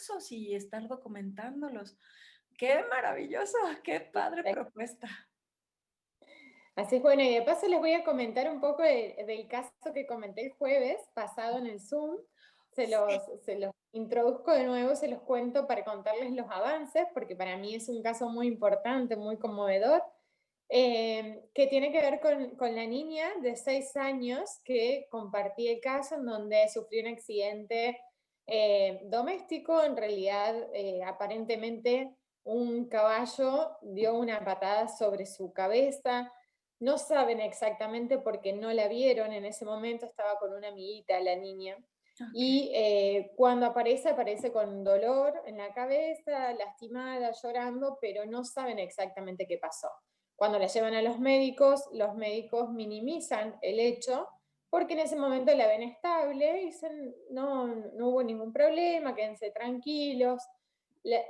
casos y estar documentándolos. ¡Qué maravilloso! ¡Qué padre propuesta! Así es, bueno, y de paso les voy a comentar un poco del caso que comenté el jueves pasado en el Zoom. Sí. Se los introduzco de nuevo, se los cuento para contarles los avances, porque para mí es un caso muy importante, muy conmovedor, que tiene que ver con la niña de 6 años que compartí el caso en donde sufrió un accidente doméstico. En realidad, aparentemente un caballo dio una patada sobre su cabeza. No saben exactamente porque no la vieron en ese momento, estaba con una amiguita la niña. Okey. Y cuando aparece, aparece con dolor en la cabeza, lastimada, llorando, pero no saben exactamente qué pasó. Cuando la llevan a los médicos minimizan el hecho porque en ese momento la ven estable y dicen, no, no hubo ningún problema, quédense tranquilos.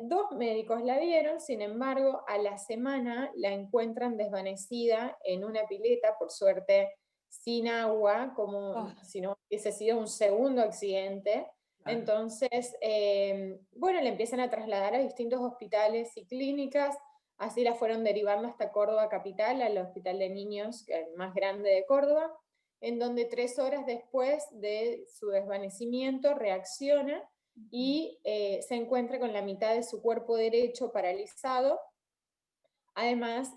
Dos médicos la vieron, sin embargo, a la semana la encuentran desvanecida en una pileta, por suerte sin agua, como Oh, si no hubiese sido un segundo accidente. claro. Entonces, bueno, la empiezan a trasladar a distintos hospitales y clínicas, así la fueron derivando hasta Córdoba Capital, al Hospital de Niños, el más grande de Córdoba, en donde 3 horas después de su desvanecimiento reacciona Ujú. y se encuentra con la mitad de su cuerpo derecho paralizado. Además,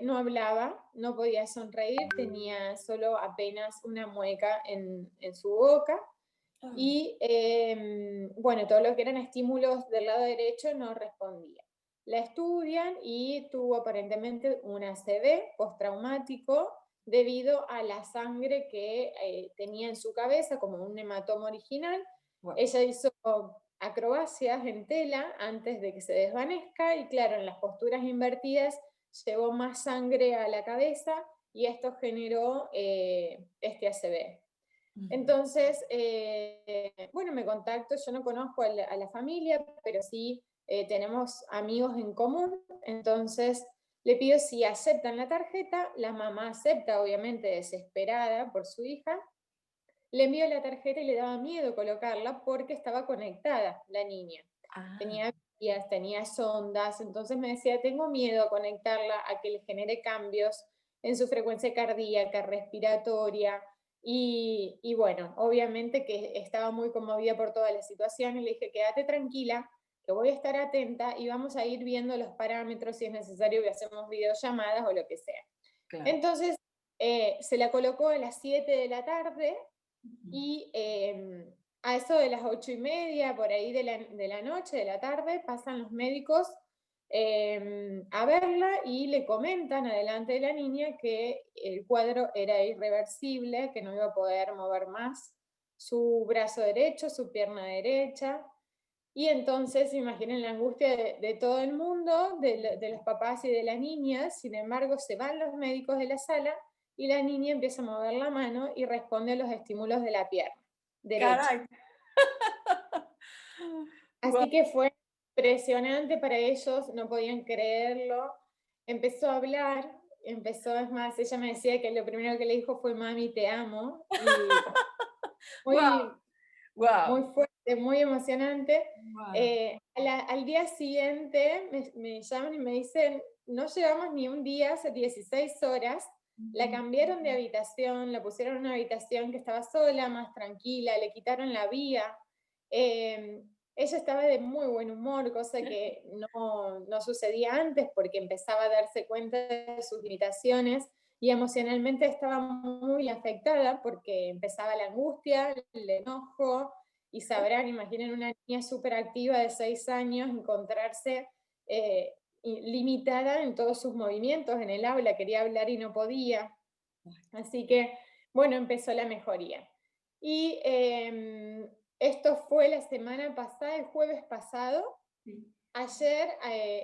no hablaba, no podía sonreír, tenía solo apenas una mueca en su boca. Oh, Y bueno, todo lo que eran estímulos del lado derecho no respondía. La estudian y tuvo aparentemente un ACV postraumático debido a la sangre que tenía en su cabeza como un hematoma original. guau. Ella hizo acrobacias en tela antes de que se desvanezca y claro, en las posturas invertidas llevó más sangre a la cabeza y esto generó este ACV. Ujú. Entonces, bueno, me contacto, yo no conozco a la familia, pero sí tenemos amigos en común, entonces le pido si aceptan la tarjeta, la mamá acepta, obviamente desesperada por su hija, le envío la tarjeta y le daba miedo colocarla porque estaba conectada la niña. Ah, Tenía guías, tenía sondas, entonces me decía, tengo miedo a conectarla, a que le genere cambios en su frecuencia cardíaca, respiratoria. Y bueno, obviamente que estaba muy conmovida por toda la situación y le dije, quédate tranquila, que voy a estar atenta y vamos a ir viendo los parámetros si es necesario que hacemos videollamadas o lo que sea. claro. Entonces, se la colocó a las 7 de la tarde Ujú. y a eso de las 8:30, por ahí de la noche, de la tarde, pasan los médicos a verla y le comentan adelante de la niña que el cuadro era irreversible, que no iba a poder mover más su brazo derecho, su pierna derecha. Y entonces, imaginen la angustia de todo el mundo, de los papás y de la niña. Sin embargo, se van los médicos de la sala y la niña empieza a mover la mano y responde a los estímulos de la pierna derecha. Caray. Guau. Así que fue impresionante para ellos, no podían creerlo. Empezó a hablar, empezó, es más, ella me decía que lo primero que le dijo fue, mami, te amo. Y Guau, muy, muy guau, fuerte, muy emocionante. guau. Al día siguiente me llaman y me dicen, no llevamos ni un día, hace 16 horas, la Ujú. cambiaron de habitación, la pusieron en una habitación que estaba sola, más tranquila, le quitaron la vía. Eh, Ella estaba de muy buen humor, cosa que no sucedía antes porque empezaba a darse cuenta de sus limitaciones y emocionalmente estaba muy afectada porque empezaba la angustia, el enojo, y sabrán, imaginen una niña súper activa de 6 años encontrarse limitada en todos sus movimientos en el aula, quería hablar y no podía. Así que, bueno, empezó la mejoría. Y esto fue la semana pasada, el jueves pasado. Sí. Ayer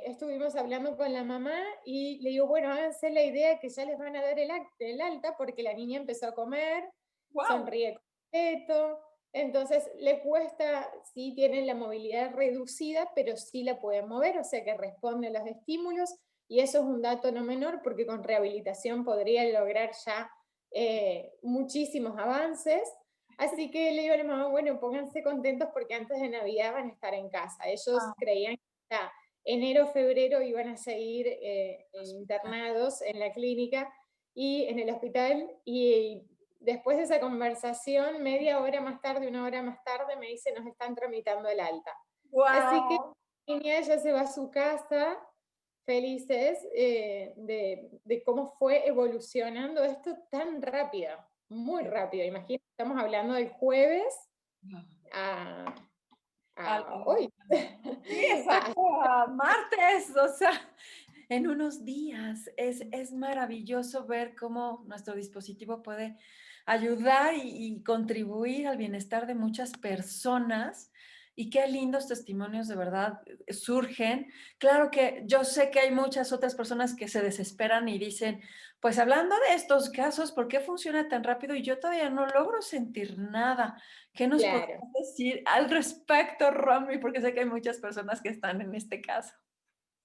estuvimos hablando con la mamá y le digo, bueno, háganse la idea que ya les van a dar el alta porque la niña empezó a comer, Guau. sonríe completo, entonces le cuesta, sí tienen la movilidad reducida, pero sí la pueden mover, o sea que responde a los estímulos y eso es un dato no menor porque con rehabilitación podría lograr ya muchísimos avances. Así que le digo a la mamá, bueno, pónganse contentos porque antes de Navidad van a estar en casa. Ellos Ah, creían que hasta enero, febrero iban a seguir hospital. internados en la clínica y en el hospital. Y después de esa conversación, media hora más tarde, una hora más tarde, me dice, nos están tramitando el alta. Así que ¡Guau! la niña ya se va a su casa felices de cómo fue evolucionando esto tan rápido, muy rápido. Imagínate, estamos hablando del jueves a, A a la- hoy. Sí, A- exacto, a martes, o sea, en unos días. Es maravilloso ver cómo nuestro dispositivo puede ayudar y contribuir al bienestar de muchas personas. Y qué lindos testimonios de verdad surgen. Claro que yo sé que hay muchas otras personas que se desesperan y dicen, pues hablando de estos casos, ¿por qué funciona tan rápido? Y yo todavía no logro sentir nada. ¿Qué nos podemos claro. decir al respecto, Romy? Porque sé que hay muchas personas que están en este caso.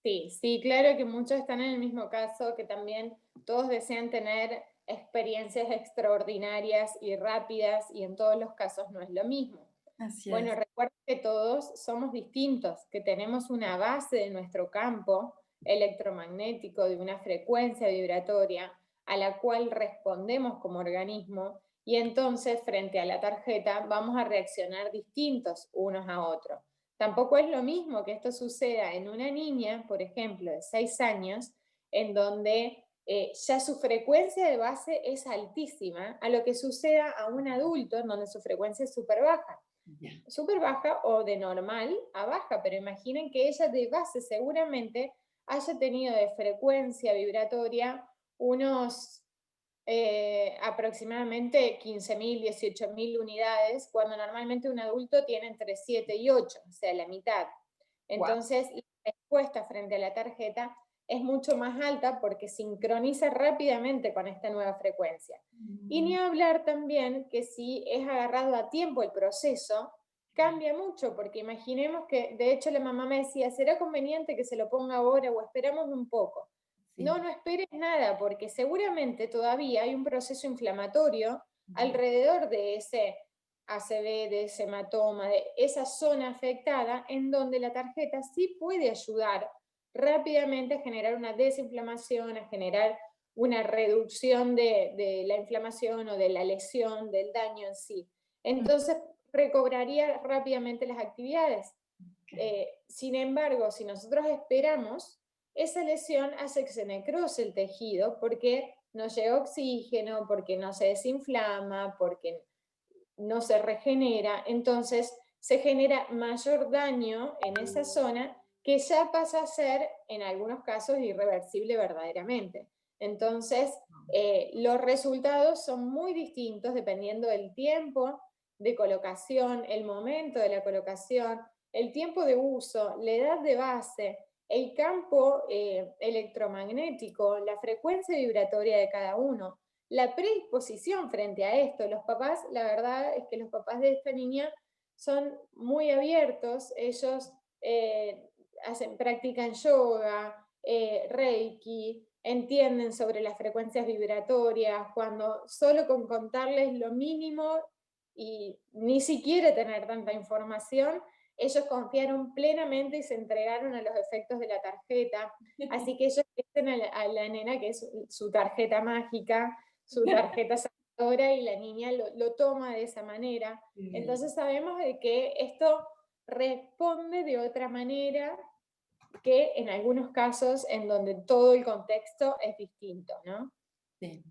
Sí, sí, claro que muchos están en el mismo caso, que también todos desean tener experiencias extraordinarias y rápidas, y en todos los casos no es lo mismo. Así Bueno, es. recuerda que todos somos distintos, que tenemos una base de nuestro campo electromagnético, de una frecuencia vibratoria a la cual respondemos como organismo, y entonces frente a la tarjeta vamos a reaccionar distintos unos a otros. Tampoco es lo mismo que esto suceda en una niña, por ejemplo, de 6 años, en donde ya su frecuencia de base es altísima, a lo que suceda a un adulto en donde su frecuencia es súper baja. Ya. Súper baja o de normal a baja, pero imaginen que ella de base seguramente haya tenido de frecuencia vibratoria unos aproximadamente 15.000, 18.000 unidades, cuando normalmente un adulto tiene entre 7 y 8, o sea, la mitad. Guau. Entonces, la respuesta frente a la tarjeta es mucho más alta porque sincroniza rápidamente con esta nueva frecuencia. Y Mm, ni hablar también que si es agarrado a tiempo el proceso, cambia mucho, porque imaginemos que, de hecho, la mamá me decía, ¿será conveniente que se lo ponga ahora o esperamos un poco? sí. No, no esperes nada, porque seguramente todavía hay un proceso inflamatorio Ya. alrededor de ese ACV, de ese hematoma, de esa zona afectada, en donde la tarjeta sí puede ayudar rápidamente a generar una desinflamación, a generar una reducción de la inflamación o de la lesión, del daño en sí. Mm, Entonces, recobraría rápidamente las actividades. ok. Sin embargo, si nosotros esperamos, esa lesión hace que se necrose el tejido porque no llega oxígeno, porque no se desinflama, porque no se regenera, entonces se genera mayor daño en esa zona que ya pasa a ser, en algunos casos, irreversible verdaderamente. Entonces, los resultados son muy distintos dependiendo del tiempo de colocación, el momento de la colocación, el tiempo de uso, la edad de base, el campo electromagnético, la frecuencia vibratoria de cada uno, la predisposición frente a esto. Los papás, la verdad es que los papás de esta niña son muy abiertos, ellos practican yoga, reiki, entienden sobre las frecuencias vibratorias, cuando solo con contarles lo mínimo y ni siquiera tener tanta información, ellos confiaron plenamente y se entregaron a los efectos de la tarjeta. Así que ellos dicen a la nena que es su tarjeta mágica, su tarjeta sanadora, y la niña lo toma de esa manera. Sí. Entonces sabemos de que esto responde de otra manera que en algunos casos en donde todo el contexto es distinto, ¿no? Sí.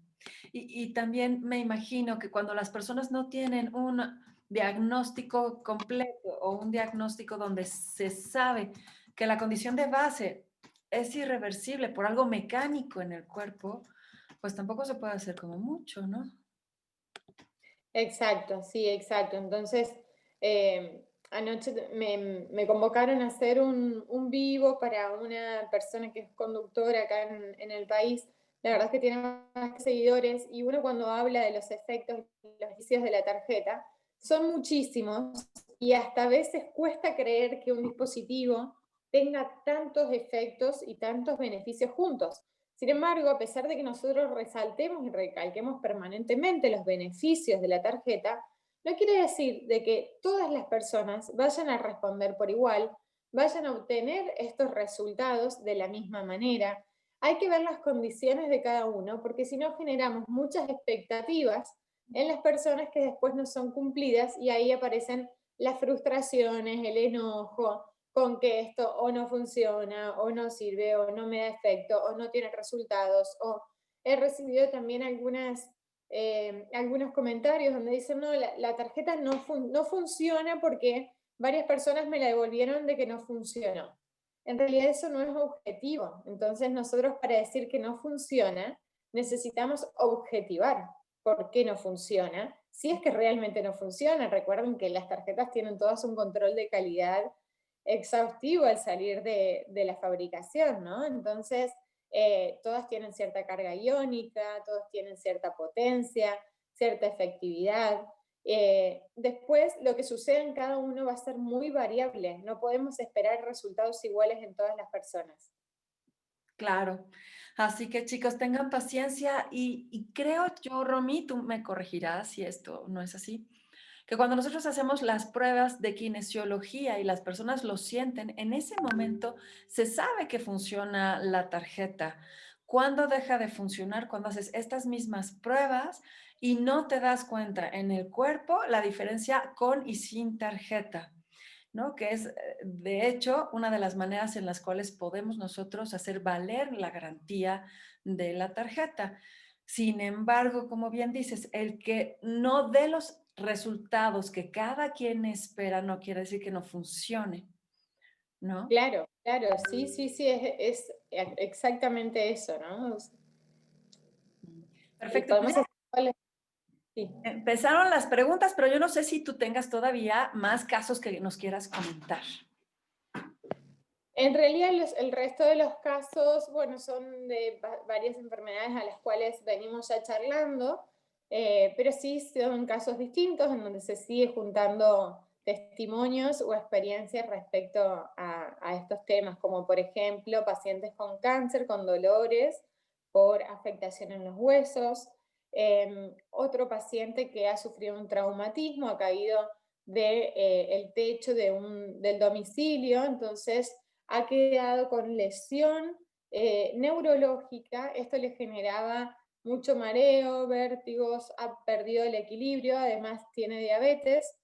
Y también me imagino que cuando las personas no tienen un diagnóstico completo o un diagnóstico donde se sabe que la condición de base es irreversible por algo mecánico en el cuerpo, pues tampoco se puede hacer como mucho, ¿no? Exacto, sí, exacto. Entonces, anoche me convocaron a hacer un vivo para una persona que es conductora acá en el país. La verdad es que tiene más seguidores, y uno cuando habla de los efectos y los beneficios de la tarjeta, son muchísimos, y hasta a veces cuesta creer que un dispositivo tenga tantos efectos y tantos beneficios juntos. Sin embargo, a pesar de que nosotros resaltemos y recalquemos permanentemente los beneficios de la tarjeta, No quiere decir de que todas las personas vayan a responder por igual, vayan a obtener estos resultados de la misma manera. Hay que ver las condiciones de cada uno, porque si no generamos muchas expectativas en las personas que después no son cumplidas y ahí aparecen las frustraciones, el enojo con que esto o no funciona, o no sirve, o no me da efecto, o no tiene resultados, o he recibido también algunos comentarios donde dicen, no, la tarjeta no funciona porque varias personas me la devolvieron de que no funcionó. En realidad eso no es objetivo. Entonces nosotros para decir que no funciona, necesitamos objetivar por qué no funciona, si es que realmente no funciona. Recuerden que las tarjetas tienen todas un control de calidad exhaustivo al salir de la fabricación, ¿no? Entonces, todas tienen cierta carga iónica, todos tienen cierta potencia, cierta efectividad. Después, lo que sucede en cada uno va a ser muy variable. No podemos esperar resultados iguales en todas las personas. Claro. Así que chicos, tengan paciencia y creo yo, Romy, tú me corregirás si esto no es así, que cuando nosotros hacemos las pruebas de kinesiología y las personas lo sienten, en ese momento se sabe que funciona la tarjeta. ¿Cuándo deja de funcionar? Cuando haces estas mismas pruebas y no te das cuenta en el cuerpo la diferencia con y sin tarjeta. ¿No? Que es, de hecho, una de las maneras en las cuales podemos nosotros hacer valer la garantía de la tarjeta. Sin embargo, como bien dices, el que no dé los resultados que cada quien espera no quiere decir que no funcione, ¿no? Claro, claro, sí, sí, sí, es exactamente eso, ¿no? Y Perfecto. Pues podemos ya hacer, sí. empezaron las preguntas, pero yo no sé si tú tengas todavía más casos que nos quieras comentar. En realidad el resto de los casos, bueno, son de varias enfermedades a las cuales venimos ya charlando, pero sí son casos distintos en donde se sigue juntando testimonios o experiencias respecto a estos temas, como por ejemplo pacientes con cáncer, con dolores por afectación en los huesos, otro paciente que ha sufrido un traumatismo, ha caído del techo del domicilio, entonces ha quedado con lesión neurológica, esto le generaba mucho mareo, vértigos, ha perdido el equilibrio, además tiene diabetes,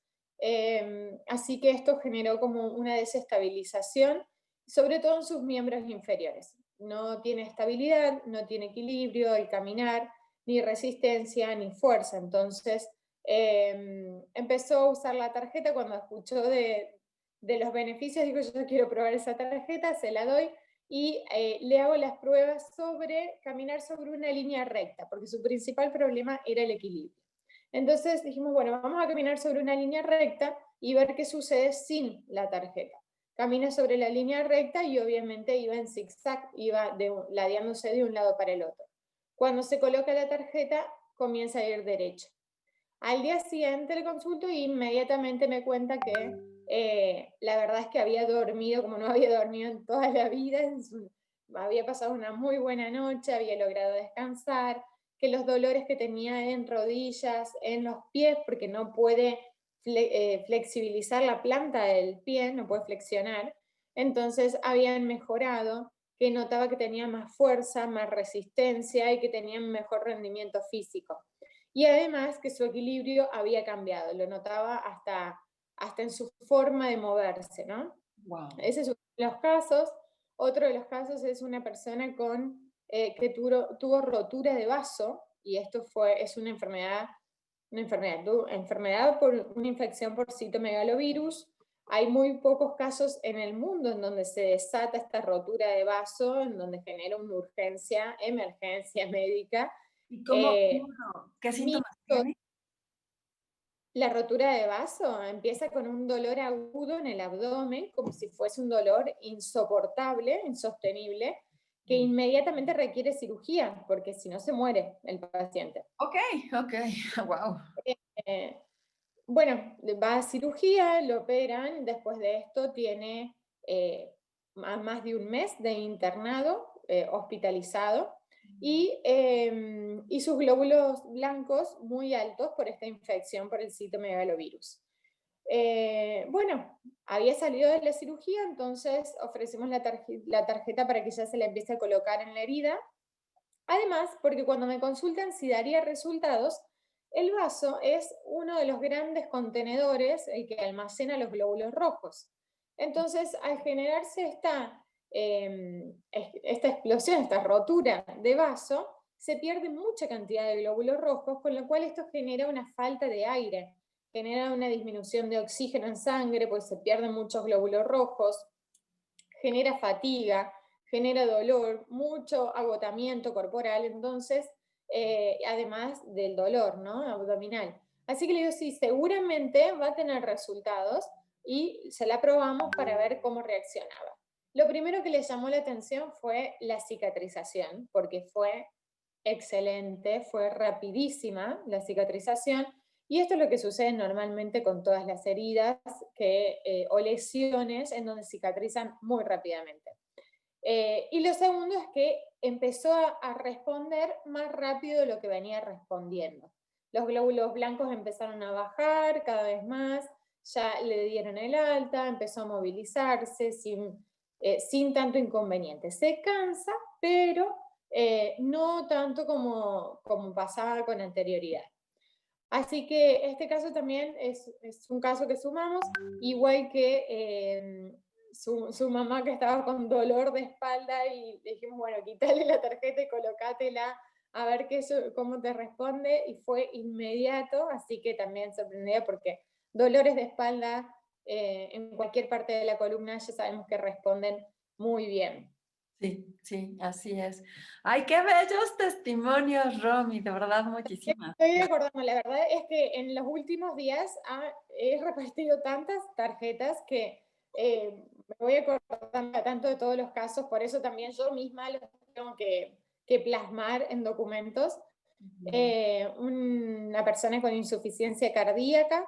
así que esto generó como una desestabilización, sobre todo en sus miembros inferiores. No tiene estabilidad, no tiene equilibrio al caminar, ni resistencia, ni fuerza. Entonces, empezó a usar la tarjeta cuando escuchó de los beneficios, digo, yo quiero probar esa tarjeta, se la doy y le hago las pruebas sobre caminar sobre una línea recta, porque su principal problema era el equilibrio. Entonces dijimos, bueno, vamos a caminar sobre una línea recta y ver qué sucede sin la tarjeta. Camina sobre la línea recta y obviamente iba en zigzag, iba ladeándose de un lado para el otro. Cuando se coloca la tarjeta, comienza a ir derecho. Al día siguiente le consulto y inmediatamente me cuenta que la verdad es que había dormido como no había dormido en toda la vida, había pasado una muy buena noche, había logrado descansar, que los dolores que tenía en rodillas, en los pies, porque no puede flexibilizar la planta del pie, no puede flexionar, entonces habían mejorado, que notaba que tenía más fuerza, más resistencia y que tenía mejor rendimiento físico. Y además que su equilibrio había cambiado, lo notaba hasta en su forma de moverse, ¿no? Wow. Ese es uno de los casos. Otro de los casos es una persona que tuvo rotura de vaso, y esto es enfermedad por una infección por citomegalovirus. Hay muy pocos casos en el mundo en donde se desata esta rotura de vaso, en donde genera una urgencia, emergencia médica. ¿Y Eh, qué síntomas Mixto. tiene? La rotura de vaso empieza con un dolor agudo en el abdomen, como si fuese un dolor insoportable, insostenible, que inmediatamente requiere cirugía, porque si no se muere el paciente. Ok, ok, wow. Eh, bueno, va a cirugía, lo operan, después de esto tiene más de un mes de internado, hospitalizado. y sus glóbulos blancos muy altos por esta infección por el citomegalovirus. Bueno, había salido de la cirugía, entonces ofrecimos la tarjeta para que ya se la empiece a colocar en la herida. Además, porque cuando me consultan si daría resultados, el vaso es uno de los grandes contenedores el que almacena los glóbulos rojos. Entonces, al generarse esta explosión, esta rotura de vaso, se pierde mucha cantidad de glóbulos rojos, con lo cual esto genera una falta de aire, genera una disminución de oxígeno en sangre, pues se pierden muchos glóbulos rojos, genera fatiga, genera dolor, mucho agotamiento corporal, entonces, además del dolor, ¿no? Abdominal. Así que le digo, sí, seguramente va a tener resultados y se la probamos para ver cómo reaccionaba. Lo primero que le llamó la atención fue la cicatrización, porque fue excelente, fue rapidísima la cicatrización, y esto es lo que sucede normalmente con todas las heridas o lesiones en donde cicatrizan muy rápidamente. Y lo segundo es que empezó a responder más rápido de lo que venía respondiendo. Los glóbulos blancos empezaron a bajar cada vez más, ya le dieron el alta, empezó a movilizarse sin tanto inconveniente. Se cansa, pero no tanto como pasaba con anterioridad. Así que este caso también es un caso que sumamos, igual que su mamá que estaba con dolor de espalda y le dijimos, bueno, quítale la tarjeta y colocátela a ver cómo te responde, y fue inmediato, así que también sorprendida porque dolores de espalda en cualquier parte de la columna ya sabemos que responden muy bien. Sí, sí, así es. Ay, qué bellos testimonios, Romy, de verdad, muchísimas. Estoy acordando, la verdad es que en los últimos días he repartido tantas tarjetas que me voy acordando tanto de todos los casos, por eso también yo misma los tengo que plasmar en documentos. Una persona con insuficiencia cardíaca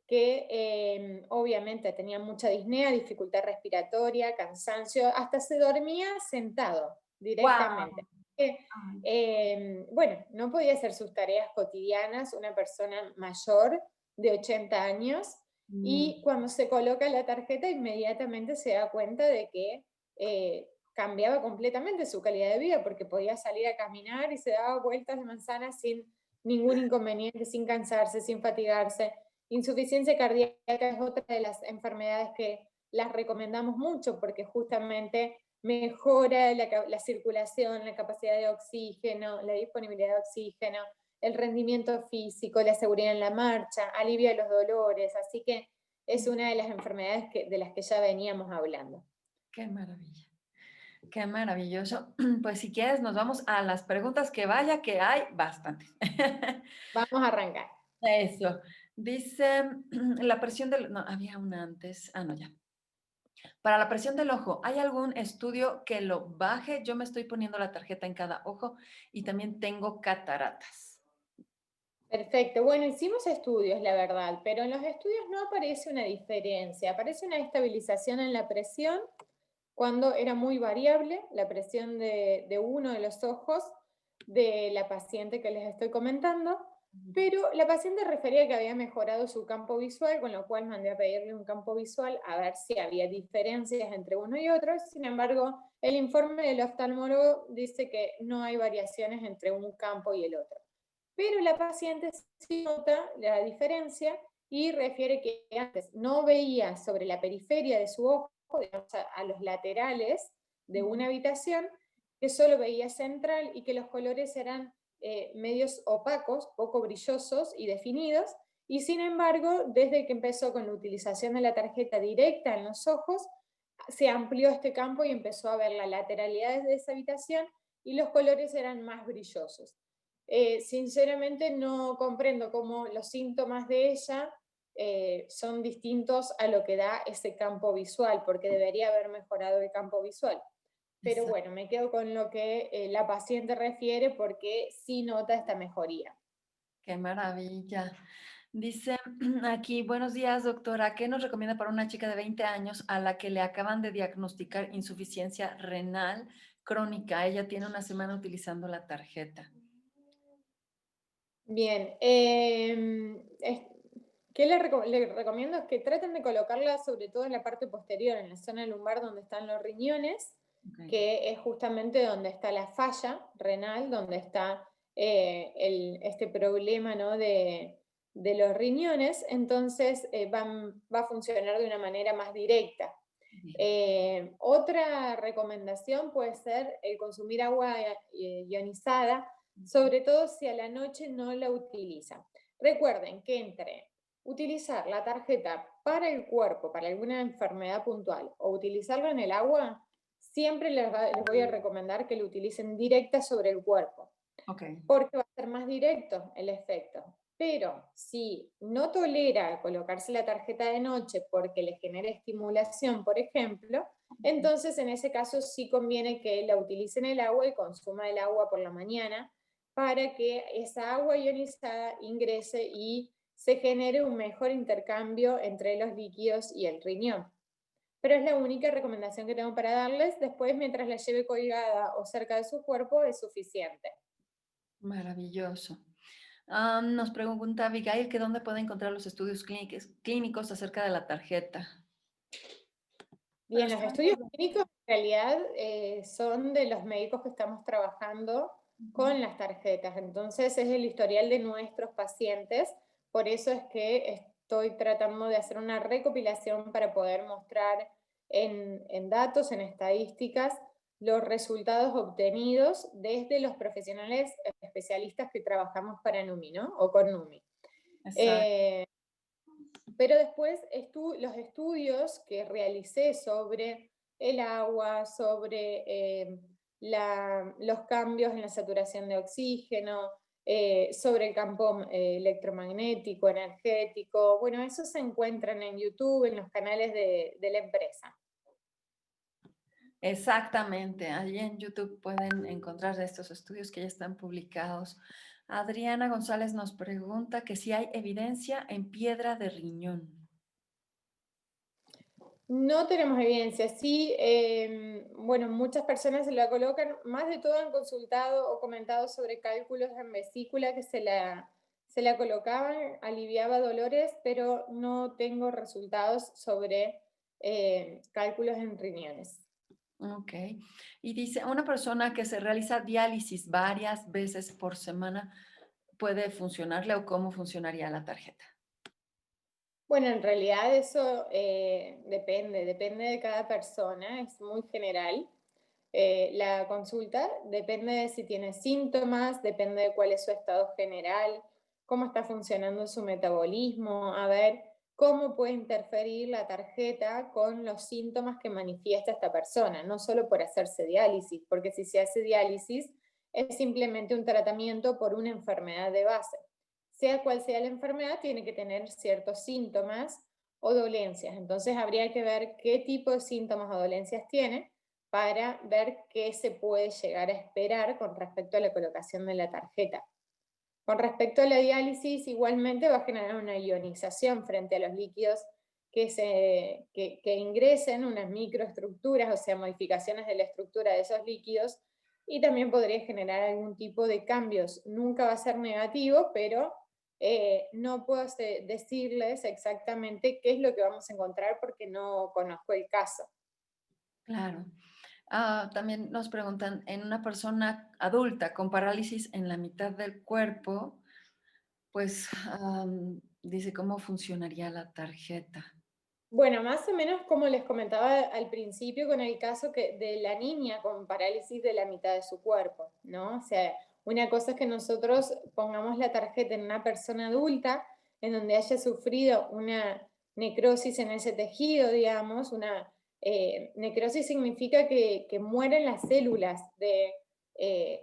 que obviamente tenía mucha disnea, dificultad respiratoria, cansancio, hasta se dormía sentado directamente. Wow. Bueno, no podía hacer sus tareas cotidianas, una persona mayor de 80 años, y cuando se coloca la tarjeta inmediatamente se da cuenta de que cambiaba completamente su calidad de vida, porque podía salir a caminar y se daba vueltas de manzana sin ningún inconveniente, sin cansarse, sin fatigarse. Insuficiencia cardíaca es otra de las enfermedades que las recomendamos mucho porque justamente mejora la circulación, la capacidad de oxígeno, la disponibilidad de oxígeno, el rendimiento físico, la seguridad en la marcha, alivia los dolores, así que es una de las enfermedades de las que ya veníamos hablando. Qué maravilla. Qué maravilloso. Pues si quieres, nos vamos a las preguntas, que vaya que hay bastantes. Vamos a arrancar. Eso. Dice, la presión del... No, había una antes. Ah, no, ya. Para la presión del ojo, ¿hay algún estudio que lo baje? Yo me estoy poniendo la tarjeta en cada ojo y también tengo cataratas. Perfecto. Bueno, hicimos estudios, la verdad, pero en los estudios no aparece una diferencia. Aparece una estabilización en la presión cuando era muy variable la presión de uno de los ojos de la paciente que les estoy comentando, pero la paciente refería que había mejorado su campo visual, con lo cual mandé a pedirle un campo visual a ver si había diferencias entre uno y otro. Sin embargo, el informe del oftalmólogo dice que no hay variaciones entre un campo y el otro. Pero la paciente sí nota la diferencia y refiere que antes no veía sobre la periferia de su ojo, digamos, a los laterales de una habitación, que solo veía central y que los colores eran medios opacos, poco brillosos y definidos, y sin embargo, desde que empezó con la utilización de la tarjeta directa en los ojos, se amplió este campo y empezó a ver la lateralidad de esa habitación y los colores eran más brillosos. Sinceramente no comprendo cómo los síntomas de ella son distintos a lo que da ese campo visual, porque debería haber mejorado el campo visual. Pero Exacto. bueno, me quedo con lo que la paciente refiere porque sí nota esta mejoría. Qué maravilla. Dice aquí, buenos días, doctora. ¿Qué nos recomienda para una chica de 20 años a la que le acaban de diagnosticar insuficiencia renal crónica? Ella tiene una semana utilizando la tarjeta. Bien, ¿qué le recomiendo? Es que traten de colocarla sobre todo en la parte posterior, en la zona lumbar donde están los riñones, Ok. que es justamente donde está la falla renal, donde está este problema, ¿no? de los riñones, entonces va a funcionar de una manera más directa. Bien. Otra recomendación puede ser el consumir agua ionizada, sobre todo si a la noche no la utilizan. Recuerden que entre utilizar la tarjeta para el cuerpo, para alguna enfermedad puntual, o utilizarlo en el agua, siempre les voy a recomendar que lo utilicen directa sobre el cuerpo, Ok. porque va a ser más directo el efecto. Pero si no tolera colocarse la tarjeta de noche porque le genera estimulación, por ejemplo, entonces en ese caso sí conviene que la utilice en el agua y consuma el agua por la mañana para que esa agua ionizada ingrese y se genere un mejor intercambio entre los líquidos y el riñón. Pero es la única recomendación que tengo para darles. Después, mientras la lleve colgada o cerca de su cuerpo, es suficiente. Maravilloso. Nos pregunta Abigail que dónde puede encontrar los estudios clínicos acerca de la tarjeta. Pero Bien, los están estudios todos. clínicos en realidad son de los médicos que estamos trabajando Ujú. con las tarjetas. Entonces es el historial de nuestros pacientes. Por eso es que estoy tratando de hacer una recopilación para poder mostrar en datos, en estadísticas, los resultados obtenidos desde los profesionales especialistas que trabajamos para NUMI, ¿no? O con NUMI. Exacto. Eh, pero después los estudios que realicé sobre el agua, sobre los cambios en la saturación de oxígeno, sobre el campo electromagnético, energético, bueno, eso se encuentran en YouTube, en los canales de la empresa. Exactamente. Allí en YouTube pueden encontrar estos estudios que ya están publicados. Adriana González nos pregunta que si hay evidencia en piedra de riñón. No tenemos evidencia, sí, bueno, muchas personas se la colocan, más de todo han consultado o comentado sobre cálculos en vesícula que se la colocaban, aliviaba dolores, pero no tengo resultados sobre cálculos en riñones. Ok. Y dice, una persona que se realiza diálisis varias veces por semana, ¿puede funcionarle o cómo funcionaría la tarjeta? Bueno, en realidad eso depende de cada persona, es muy general. La consulta depende de si tiene síntomas, depende de cuál es su estado general, cómo está funcionando su metabolismo, a ver cómo puede interferir la tarjeta con los síntomas que manifiesta esta persona, no solo por hacerse diálisis, porque si se hace diálisis es simplemente un tratamiento por una enfermedad de base. Sea cual sea la enfermedad, tiene que tener ciertos síntomas o dolencias. Entonces habría que ver qué tipo de síntomas o dolencias tiene para ver qué se puede llegar a esperar con respecto a la colocación de la tarjeta. Con respecto a la diálisis, igualmente va a generar una ionización frente a los líquidos que ingresen, unas microestructuras, o sea, modificaciones de la estructura de esos líquidos, y también podría generar algún tipo de cambios. Nunca va a ser negativo, pero no puedo decirles exactamente qué es lo que vamos a encontrar porque no conozco el caso. Claro. También nos preguntan, en una persona adulta con parálisis en la mitad del cuerpo, pues dice cómo funcionaría la tarjeta. Bueno, más o menos como les comentaba al principio con el caso de la niña con parálisis de la mitad de su cuerpo, ¿no? O sea, una cosa es que nosotros pongamos la tarjeta en una persona adulta en donde haya sufrido una necrosis en ese tejido, digamos, una necrosis significa que mueren las células de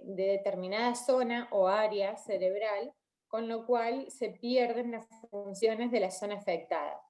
determinada zona o área cerebral, con lo cual se pierden las funciones de la zona afectada.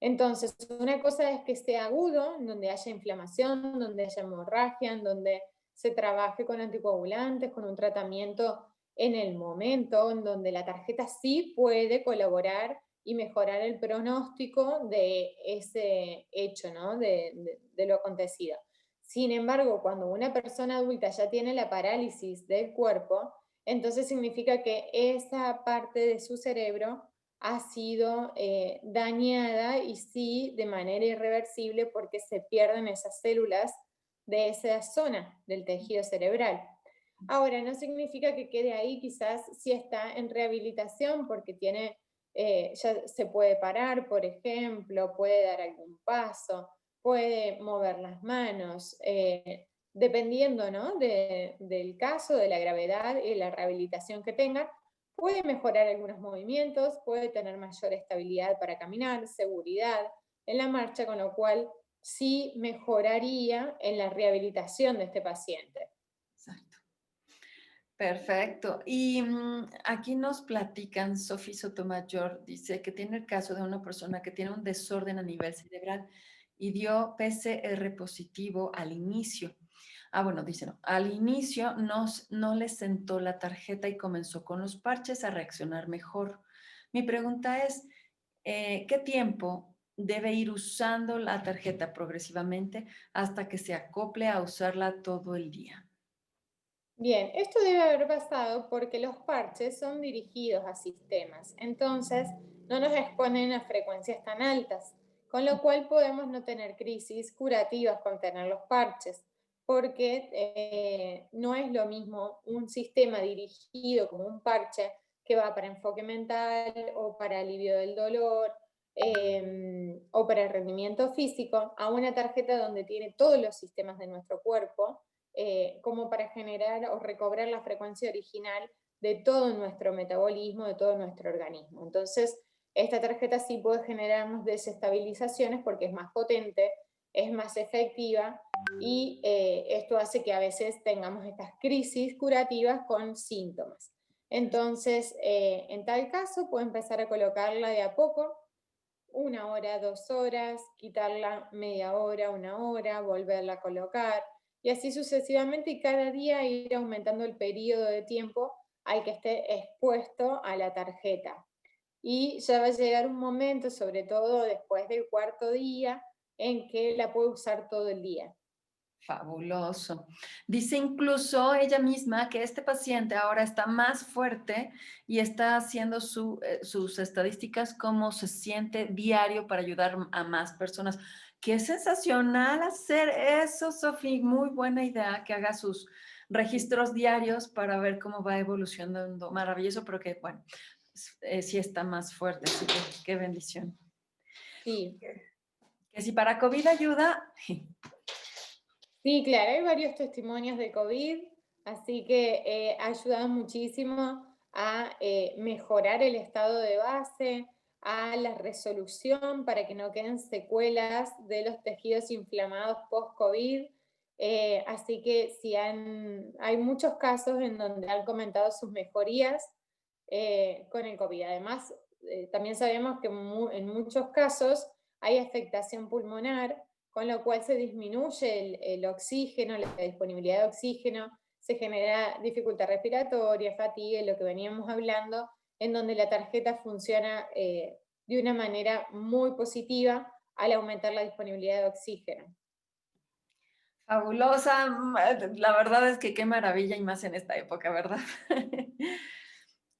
Entonces, una cosa es que esté agudo, en donde haya inflamación, donde haya hemorragia, en donde se trabaje con anticoagulantes, con un tratamiento en el momento en donde la tarjeta sí puede colaborar y mejorar el pronóstico de ese hecho, ¿no? De lo acontecido. Sin embargo, cuando una persona adulta ya tiene la parálisis del cuerpo, entonces significa que esa parte de su cerebro ha sido dañada y sí de manera irreversible porque se pierden esas células de esa zona del tejido cerebral. Ahora, no significa que quede ahí, quizás si está en rehabilitación porque tiene, ya se puede parar, por ejemplo, puede dar algún paso, puede mover las manos, dependiendo, ¿no? Del caso, de la gravedad y la rehabilitación que tenga, puede mejorar algunos movimientos, puede tener mayor estabilidad para caminar, seguridad en la marcha, con lo cual sí mejoraría en la rehabilitación de este paciente. Exacto. Perfecto. Y aquí nos platican, Sofi Sotomayor dice que tiene el caso de una persona que tiene un desorden a nivel cerebral y dio PCR positivo al inicio. Ah, bueno, dice no. Al inicio no le sentó la tarjeta y comenzó con los parches a reaccionar mejor. Mi pregunta es, ¿qué tiempo debe ir usando la tarjeta progresivamente hasta que se acople a usarla todo el día? Bien, esto debe haber pasado porque los parches son dirigidos a sistemas, entonces no nos exponen a frecuencias tan altas, con lo cual podemos no tener crisis curativas con tener los parches, porque no es lo mismo un sistema dirigido como un parche que va para enfoque mental o para alivio del dolor o para el rendimiento físico, a una tarjeta donde tiene todos los sistemas de nuestro cuerpo como para generar o recobrar la frecuencia original de todo nuestro metabolismo, de todo nuestro organismo. Entonces, esta tarjeta sí puede generarnos desestabilizaciones porque es más potente, es más efectiva y esto hace que a veces tengamos estas crisis curativas con síntomas. Entonces, en tal caso, puede empezar a colocarla de a poco, 1 hora, 2 horas, quitarla media hora, 1 hora, volverla a colocar y así sucesivamente y cada día ir aumentando el periodo de tiempo al que esté expuesto a la tarjeta. Y ya va a llegar un momento, sobre todo después del cuarto día, en que la puede usar todo el día. Fabuloso. Dice incluso ella misma que este paciente ahora está más fuerte y está haciendo sus estadísticas, cómo se siente diario para ayudar a más personas. Qué sensacional hacer eso, Sofi. Muy buena idea que haga sus registros diarios para ver cómo va evolucionando. Maravilloso, pero que, bueno, sí está más fuerte. Así que qué bendición. Sí, Que si para COVID ayuda, sí, claro, hay varios testimonios de COVID, así que ha ayudado muchísimo a mejorar el estado de base, a la resolución para que no queden secuelas de los tejidos inflamados post-COVID. Así que sí hay muchos casos en donde han comentado sus mejorías con el COVID. Además, también sabemos que en muchos casos hay afectación pulmonar, con lo cual se disminuye el oxígeno, la disponibilidad de oxígeno, se genera dificultad respiratoria, fatiga, lo que veníamos hablando, en donde la tarjeta funciona de una manera muy positiva al aumentar la disponibilidad de oxígeno. fabulosa, la verdad es que qué maravilla y más en esta época, ¿verdad?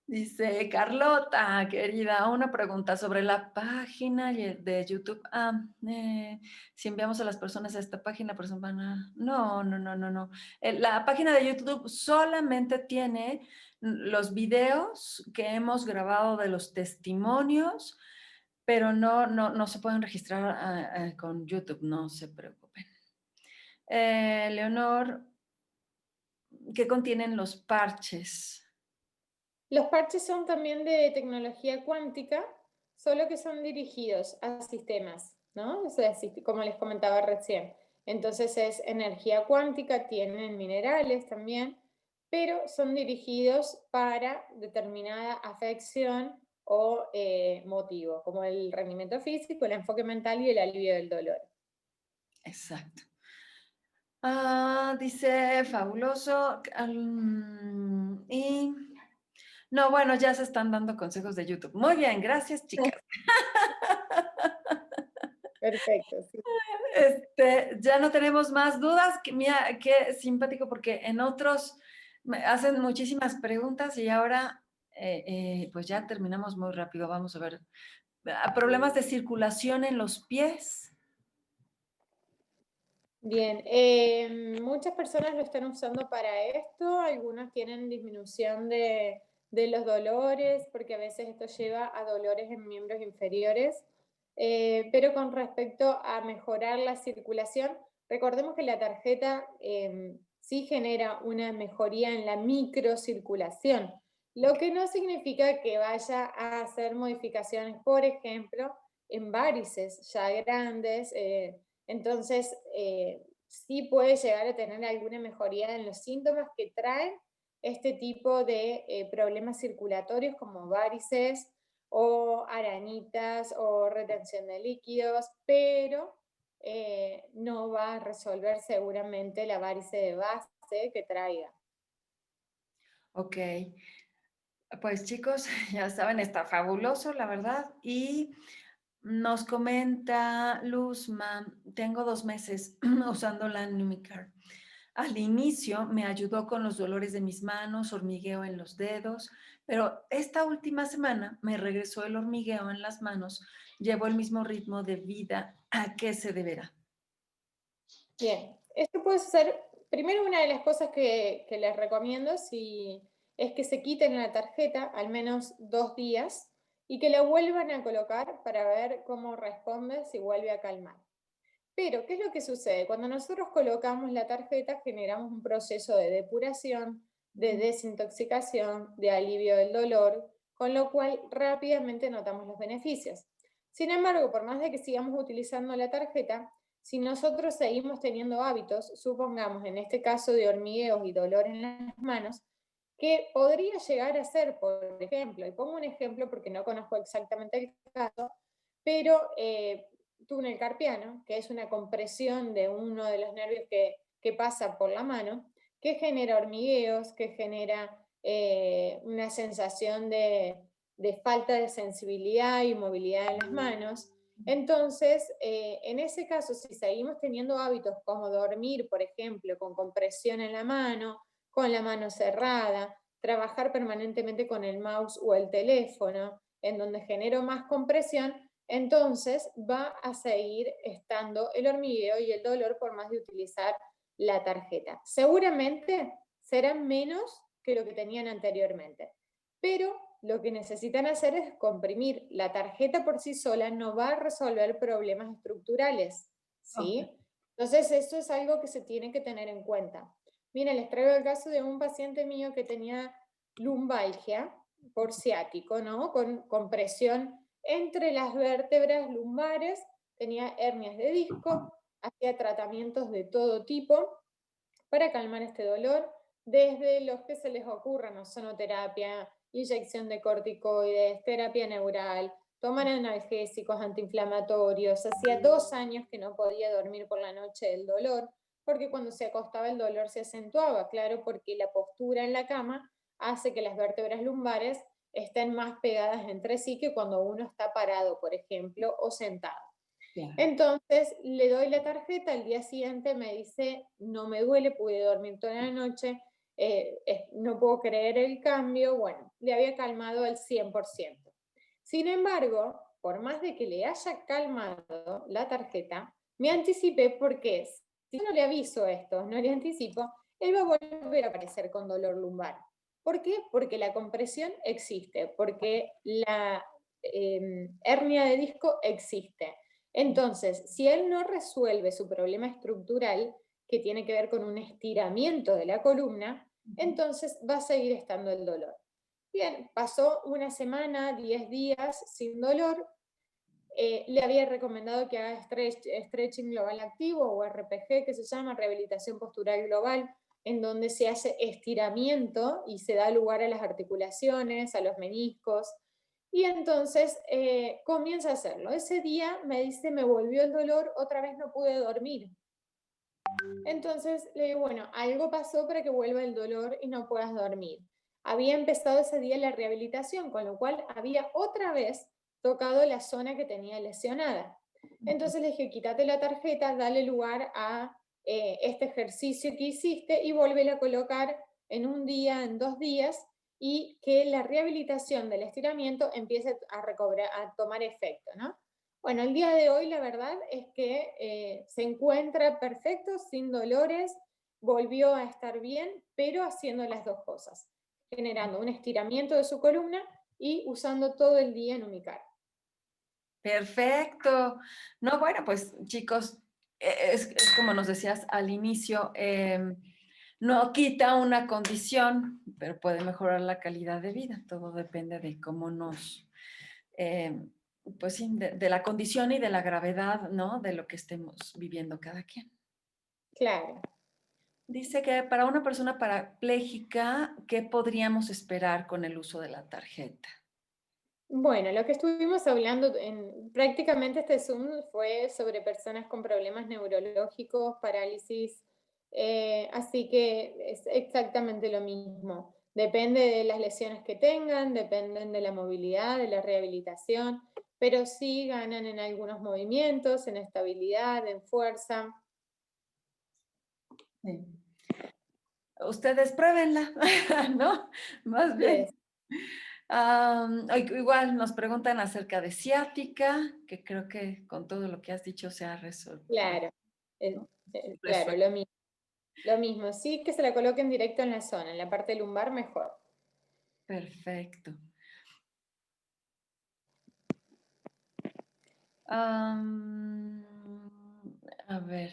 Dice Carlota, querida, una pregunta sobre la página de YouTube. Si enviamos a las personas a esta página, por ejemplo, no, no, no, no, no. La página de YouTube solamente tiene los videos que hemos grabado de los testimonios, pero no se pueden registrar con YouTube, no se preocupen. Leonor, ¿qué contienen los parches? Los parches son también de tecnología cuántica, solo que son dirigidos a sistemas, ¿no? O sea, como les comentaba recién. Entonces es energía cuántica, tienen minerales también, pero son dirigidos para determinada afección o motivo, como el rendimiento físico, el enfoque mental y el alivio del dolor. Exacto. Dice fabuloso. Y No, bueno, ya se están dando consejos de YouTube. Muy bien, gracias, chicas. Perfecto, sí. Ya no tenemos más dudas. Mira, qué simpático, porque en otros me hacen muchísimas preguntas y ahora, pues ya terminamos muy rápido. Vamos a ver. Problemas de circulación en los pies. Bien, muchas personas lo están usando para esto, algunos tienen disminución de los dolores, porque a veces esto lleva a dolores en miembros inferiores, pero con respecto a mejorar la circulación, recordemos que la tarjeta sí genera una mejoría en la microcirculación, lo que no significa que vaya a hacer modificaciones, por ejemplo, en varices ya grandes. Entonces, sí puede llegar a tener alguna mejoría en los síntomas que traen este tipo de problemas circulatorios como varices o arañitas o retención de líquidos, pero no va a resolver seguramente la varice de base que traiga. Ok. Pues chicos, ya saben, está fabuloso, la verdad. Y nos comenta Luzma, tengo 2 meses usando la Numicar. Al inicio me ayudó con los dolores de mis manos, hormigueo en los dedos, pero esta última semana me regresó el hormigueo en las manos. Llevo el mismo ritmo de vida. ¿A qué se deberá? Bien, esto puede ser, primero una de las cosas que les recomiendo es que se quiten la tarjeta al menos 2 días y que la vuelvan a colocar para ver cómo responde, si vuelve a calmar. Pero, ¿qué es lo que sucede? Cuando nosotros colocamos la tarjeta, generamos un proceso de depuración, de desintoxicación, de alivio del dolor, con lo cual rápidamente notamos los beneficios. Sin embargo, por más de que sigamos utilizando la tarjeta, si nosotros seguimos teniendo hábitos, supongamos en este caso de hormigueos y dolor en las manos, que podría llegar a ser, por ejemplo, y pongo un ejemplo porque no conozco exactamente el caso, pero túnel carpiano, que es una compresión de uno de los nervios que pasa por la mano, que genera hormigueos, que genera una sensación de falta de sensibilidad y movilidad en las manos. Entonces, en ese caso, si seguimos teniendo hábitos como dormir, por ejemplo, con compresión en la mano cerrada, trabajar permanentemente con el mouse o el teléfono, en donde genero más compresión, entonces va a seguir estando el hormigueo y el dolor por más de utilizar la tarjeta. Seguramente serán menos que lo que tenían anteriormente, pero lo que necesitan hacer es comprimir. La tarjeta por sí sola no va a resolver problemas estructurales, Ok. ¿sí? Entonces eso es algo que se tiene que tener en cuenta. Miren, les traigo el caso de un paciente mío que tenía lumbalgia por ciático, ¿no? Con compresión entre las vértebras lumbares, tenía hernias de disco, hacía tratamientos de todo tipo para calmar este dolor, desde los que se les ocurran, ozonoterapia, inyección de corticoides, terapia neural, tomar analgésicos antiinflamatorios. Hacía 2 años que no podía dormir por la noche del dolor, porque cuando se acostaba el dolor se acentuaba, claro, porque la postura en la cama hace que las vértebras lumbares estén más pegadas entre sí que cuando uno está parado, por ejemplo, o sentado. Claro. Entonces le doy la tarjeta, al día siguiente me dice, no me duele, pude dormir toda la noche, no puedo creer el cambio, bueno, le había calmado al 100%. Sin embargo, por más de que le haya calmado la tarjeta, me anticipé porque si no le aviso esto, no le anticipo, él va a volver a aparecer con dolor lumbar. ¿Por qué? Porque la compresión existe, porque la hernia de disco existe. Entonces, si él no resuelve su problema estructural, que tiene que ver con un estiramiento de la columna, entonces va a seguir estando el dolor. Bien, pasó una semana, 10 días sin dolor. Le había recomendado que haga stretching global activo o RPG, que se llama rehabilitación postural global, en donde se hace estiramiento y se da lugar a las articulaciones, a los meniscos. Y entonces comienza a hacerlo. Ese día me dice, me volvió el dolor, otra vez no pude dormir. Entonces le digo, bueno, algo pasó para que vuelva el dolor y no puedas dormir. había empezado ese día la rehabilitación, con lo cual había otra vez tocado la zona que tenía lesionada. Entonces le dije, quítate la tarjeta, dale lugar a este ejercicio que hiciste y vuélvela a colocar en un día, en 2 días, y que la rehabilitación del estiramiento empiece a recobrar, a tomar efecto, ¿no? Bueno, el día de hoy la verdad es que se encuentra perfecto, sin dolores, volvió a estar bien, pero haciendo las dos cosas, generando un estiramiento de su columna y usando todo el día Numicar. Perfecto. No, bueno, pues chicos, es como nos decías al inicio, no quita una condición, pero puede mejorar la calidad de vida. Todo depende de cómo nos, eh, pues sí, de la condición y de la gravedad, ¿no? De lo que estemos viviendo cada quien. Claro. Dice que para una persona parapléjica, ¿qué podríamos esperar con el uso de la tarjeta? Bueno, lo que estuvimos hablando prácticamente este Zoom fue sobre personas con problemas neurológicos, parálisis, así que es exactamente lo mismo. Depende de las lesiones que tengan, dependen de la movilidad, de la rehabilitación, pero sí ganan en algunos movimientos, en estabilidad, en fuerza. Sí. Ustedes pruébenla, ¿no? Más Así bien. es, Igual nos preguntan acerca de ciática, que creo que con todo lo que has dicho se ha resuelto, claro, ¿no? claro, Resuelto. lo mismo. Sí que se la coloquen directo en la zona, en la parte lumbar mejor. Perfecto. Am, a ver,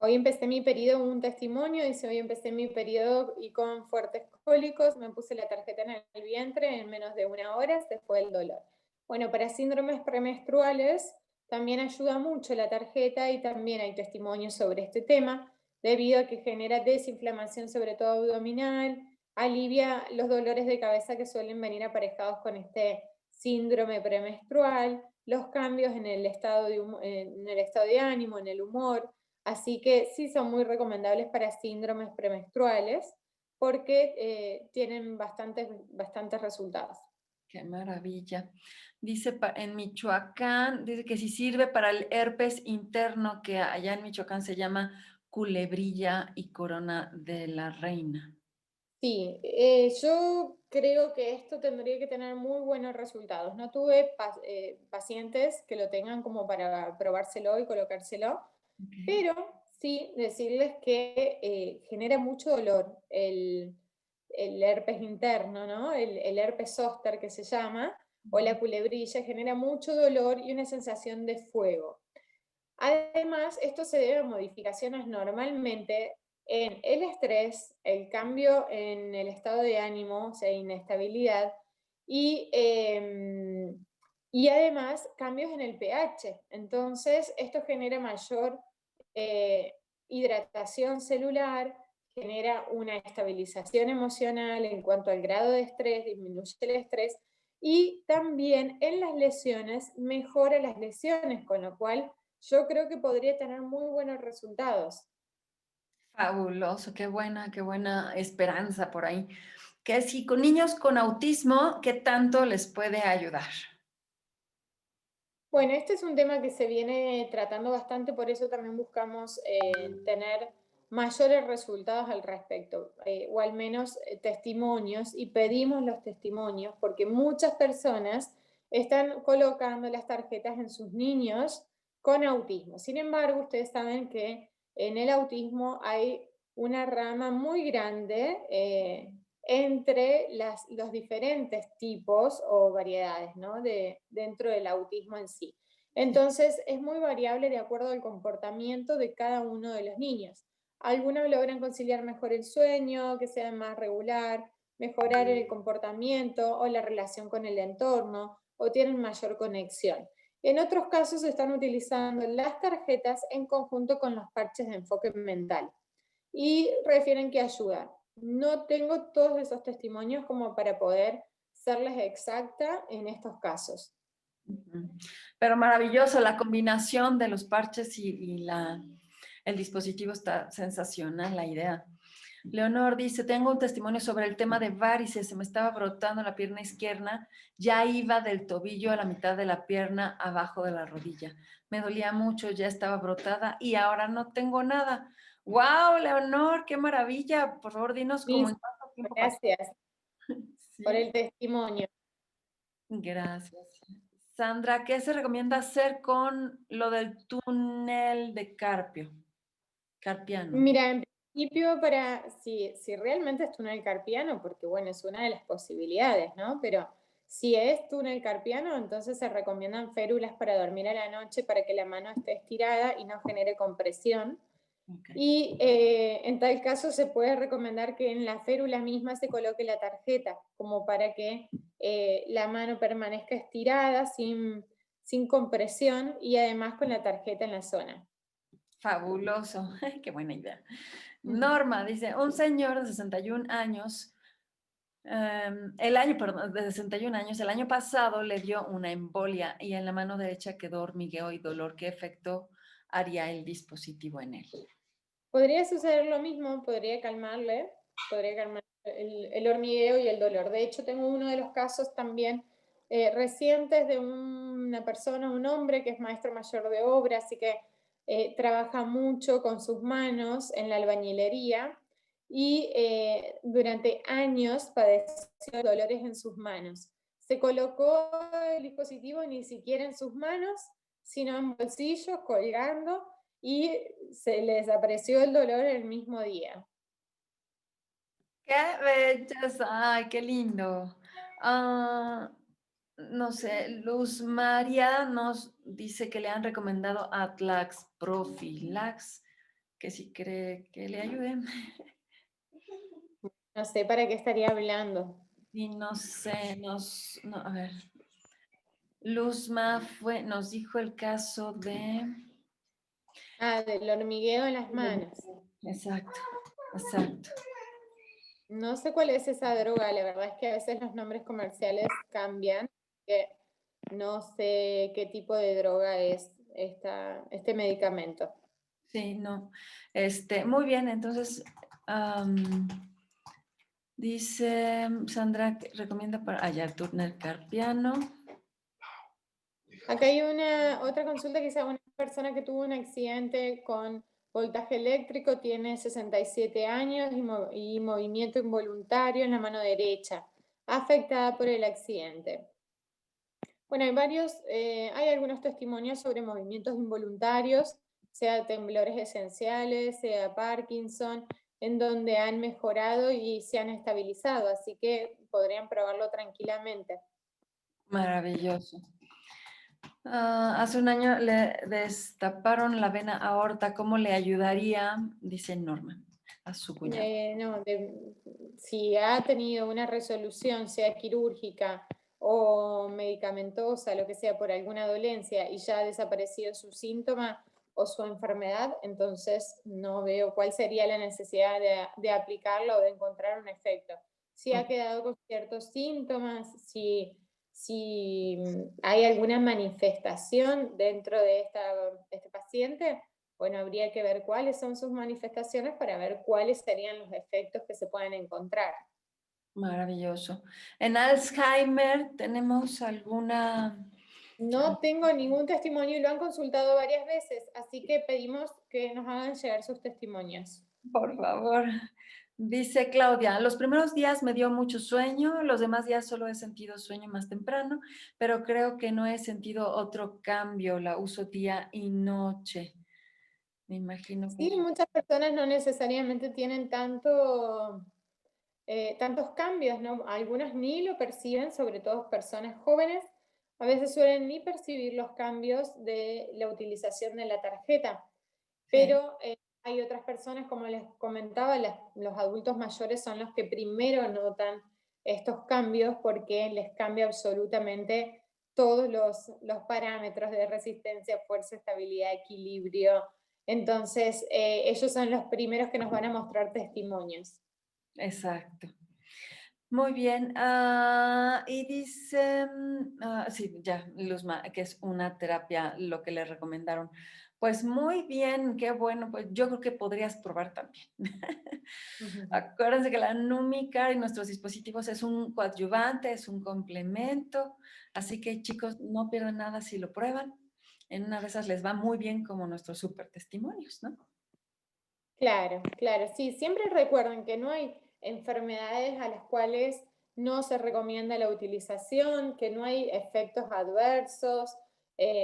Hoy empecé mi periodo, un testimonio, dice, hoy empecé mi periodo y con fuertes cólicos, me puse la tarjeta en el vientre, en menos de 1 hora se fue el dolor. Bueno, para síndromes premenstruales también ayuda mucho la tarjeta y también hay testimonios sobre este tema, debido a que genera desinflamación, sobre todo abdominal, alivia los dolores de cabeza que suelen venir aparejados con este síndrome premenstrual, los cambios en el estado en el estado de ánimo, en el humor. Así que sí son muy recomendables para síndromes premenstruales porque tienen bastantes resultados. qué maravilla. Dice en Michoacán, dice que si sirve para el herpes interno, que allá en Michoacán se llama culebrilla y corona de la reina. Sí, yo creo que esto tendría que tener muy buenos resultados. No tuve pacientes que lo tengan como para probárselo y colocárselo, Ok. pero sí decirles que genera mucho dolor el herpes interno, ¿no? El herpes zóster que se llama, o la culebrilla, genera mucho dolor y una sensación de fuego. Además, esto se debe a modificaciones normalmente en el estrés, el cambio en el estado de ánimo, o sea, inestabilidad, y, y además cambios en el pH. Entonces, esto genera mayor eh, hidratación celular, genera una estabilización emocional en cuanto al grado de estrés, disminuye el estrés y también en las lesiones mejora las lesiones, con lo cual yo creo que podría tener muy buenos resultados. Fabuloso, qué buena esperanza por ahí. Que si con niños con autismo, ¿qué tanto les puede ayudar? Bueno, este es un tema que se viene tratando bastante, por eso también buscamos tener mayores resultados al respecto, o al menos testimonios, y pedimos los testimonios porque muchas personas están colocando las tarjetas en sus niños con autismo. Sin embargo, ustedes saben que en el autismo hay una rama muy grande entre los diferentes tipos o variedades, ¿no? Dentro del autismo en sí. Entonces, es muy variable de acuerdo al comportamiento de cada uno de los niños. Algunos logran conciliar mejor el sueño, que sea más regular, mejorar el comportamiento o la relación con el entorno, o tienen mayor conexión. En otros casos se están utilizando las tarjetas en conjunto con los parches de enfoque mental y refieren que ayudan. No tengo todos esos testimonios como para poder serles exacta en estos casos. Ujú. Pero maravilloso, la combinación de los parches y el dispositivo está sensacional, la idea. Leonor dice, tengo un testimonio sobre el tema de varices, se me estaba brotando la pierna izquierda, ya iba del tobillo a la mitad de la pierna abajo de la rodilla. Me dolía mucho, ya estaba brotada y ahora no tengo nada. ¡Wow, Leonor! ¡Qué maravilla! Por favor, dinos cómo Listo, en cuánto tiempo pasó. gracias por Sí, el testimonio. gracias. Sandra, ¿qué se recomienda hacer con lo del túnel de Carpio? Carpiano. Mira, en principio, si realmente es túnel carpiano, porque bueno, es una de las posibilidades, ¿no? Pero si es túnel carpiano, entonces se recomiendan férulas para dormir a la noche para que la mano esté estirada y no genere compresión. Okay. Y en tal caso se puede recomendar que en la férula misma se coloque la tarjeta, como para que la mano permanezca estirada, sin compresión y además con la tarjeta en la zona. Fabuloso. Qué buena idea. Mm. Norma dice, un señor de 61 años, perdón, de 61 años, el año pasado le dio una embolia y en la mano derecha quedó hormigueo y dolor. ¿Qué efecto haría el dispositivo en él? Podría suceder lo mismo, podría calmar el hormigueo y el dolor. De hecho, tengo uno de los casos también recientes de una persona, un hombre que es maestro mayor de obra, así que trabaja mucho con sus manos en la albañilería y durante años padeció dolores en sus manos. Se colocó el dispositivo ni siquiera en sus manos, sino en bolsillos, colgando, y se le desapareció el dolor el mismo día. ¡Qué belleza! ¡Ay, qué lindo! Ah, no sé, Luz María nos dice que le han recomendado Atlax Profilax, que si cree que le ayuden. No sé para qué estaría hablando. Y no sé, a ver, Luzma nos dijo el caso de... Ah, del hormigueo en las manos. Exacto, exacto. No sé cuál es esa droga, la verdad es que a veces los nombres comerciales cambian, que no sé qué tipo de droga es este medicamento. Sí, no. Muy bien, entonces, dice Sandra que recomienda para hallar Turner Carpiano. Acá hay otra consulta que dice una persona que tuvo un accidente con voltaje eléctrico, tiene 67 años y movimiento involuntario en la mano derecha, afectada por el accidente. Bueno, hay algunos testimonios sobre movimientos involuntarios, sea temblores esenciales, sea Parkinson, en donde han mejorado y se han estabilizado, así que podrían probarlo tranquilamente. Maravilloso. Hace un año le destaparon la vena aorta. ¿Cómo le ayudaría? Dice Norma, a su cuñado. No, si ha tenido una resolución, sea quirúrgica o medicamentosa, lo que sea, por alguna dolencia y ya ha desaparecido su síntoma o su enfermedad, entonces no veo cuál sería la necesidad de aplicarlo o de encontrar un efecto. Si ha quedado con ciertos síntomas, si hay alguna manifestación dentro de este paciente, bueno, habría que ver cuáles son sus manifestaciones para ver cuáles serían los efectos que se pueden encontrar. Maravilloso. En Alzheimer tenemos alguna... No tengo ningún testimonio y lo han consultado varias veces, así que pedimos que nos hagan llegar sus testimonios. Por favor. Dice Claudia, los primeros días me dio mucho sueño, los demás días solo he sentido sueño más temprano, pero creo que no he sentido otro cambio, la uso día y noche. Me imagino que Sí, eso. muchas personas no necesariamente tienen tantos cambios, ¿no? Algunos ni lo perciben, sobre todo personas jóvenes, a veces suelen ni percibir los cambios de la utilización de la tarjeta. Sí, Pero hay otras personas, como les comentaba, los adultos mayores son los que primero notan estos cambios porque les cambia absolutamente todos los parámetros de resistencia, fuerza, estabilidad, equilibrio. Entonces, ellos son los primeros que nos van a mostrar testimonios. exacto. Muy bien. Y dice, sí, ya, Luzma, que es una terapia lo que le recomendaron Pues muy bien, qué bueno, pues yo creo que podrías probar también. Ujú. Acuérdense que la Numicare y nuestros dispositivos es un coadyuvante, es un complemento, así que chicos, no pierdan nada si lo prueban. En una de esas les va muy bien como nuestros super testimonios, ¿no? Claro, claro, sí, siempre recuerden que no hay enfermedades a las cuales no se recomienda la utilización, que no hay efectos adversos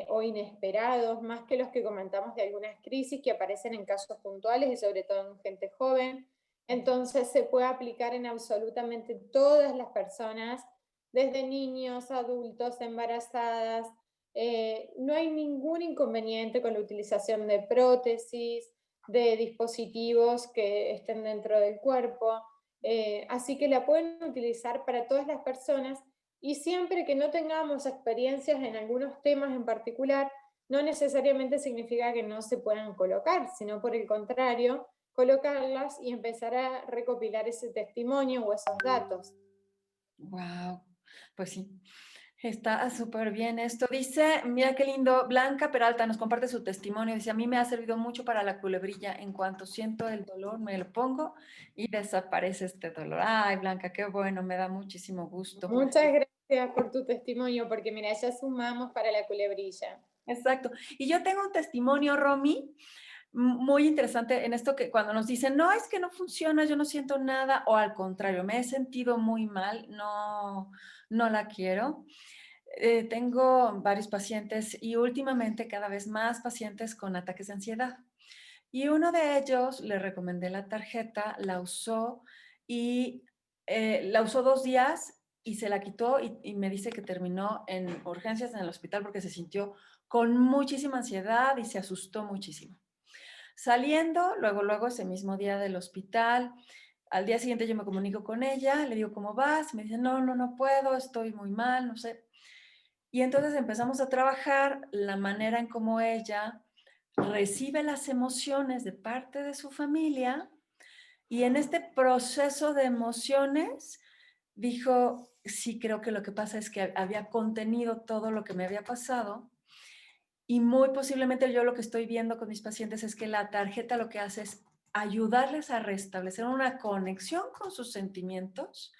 o inesperados, más que los que comentamos de algunas crisis que aparecen en casos puntuales y sobre todo en gente joven. Entonces se puede aplicar en absolutamente todas las personas, desde niños, adultos, embarazadas. No hay ningún inconveniente con la utilización de prótesis, de dispositivos que estén dentro del cuerpo. Así que la pueden utilizar para todas las personas y siempre que no tengamos experiencias en algunos temas en particular, no necesariamente significa que no se puedan colocar, sino por el contrario, colocarlas y empezar a recopilar ese testimonio o esos datos. Wow, pues sí. Está súper bien esto. Dice, mira qué lindo, Blanca Peralta nos comparte su testimonio. Dice, a mí me ha servido mucho para la culebrilla. En cuanto siento el dolor, me lo pongo y desaparece este dolor. Ay, Blanca, qué bueno, me da muchísimo gusto. Muchas gracias por tu testimonio, porque mira, ya sumamos para la culebrilla. Exacto. Y yo tengo un testimonio, Romy, muy interesante en esto que cuando nos dicen, no, es que no funciona, yo no siento nada, o al contrario, me he sentido muy mal, no, no la quiero. Tengo varios pacientes y últimamente cada vez más pacientes con ataques de ansiedad. Y uno de ellos le recomendé la tarjeta, la usó y la usó 2 días y se la quitó y me dice que terminó en urgencias en el hospital porque se sintió con muchísima ansiedad y se asustó muchísimo. Saliendo, luego ese mismo día del hospital, al día siguiente yo me comunico con ella, le digo, ¿cómo vas? Me dice, no, no puedo, estoy muy mal, no sé. Y entonces empezamos a trabajar la manera en cómo ella recibe las emociones de parte de su familia y en este proceso de emociones dijo, sí, creo que lo que pasa es que había contenido todo lo que me había pasado y muy posiblemente yo lo que estoy viendo con mis pacientes es que la tarjeta lo que hace es ayudarles a restablecer una conexión con sus sentimientos,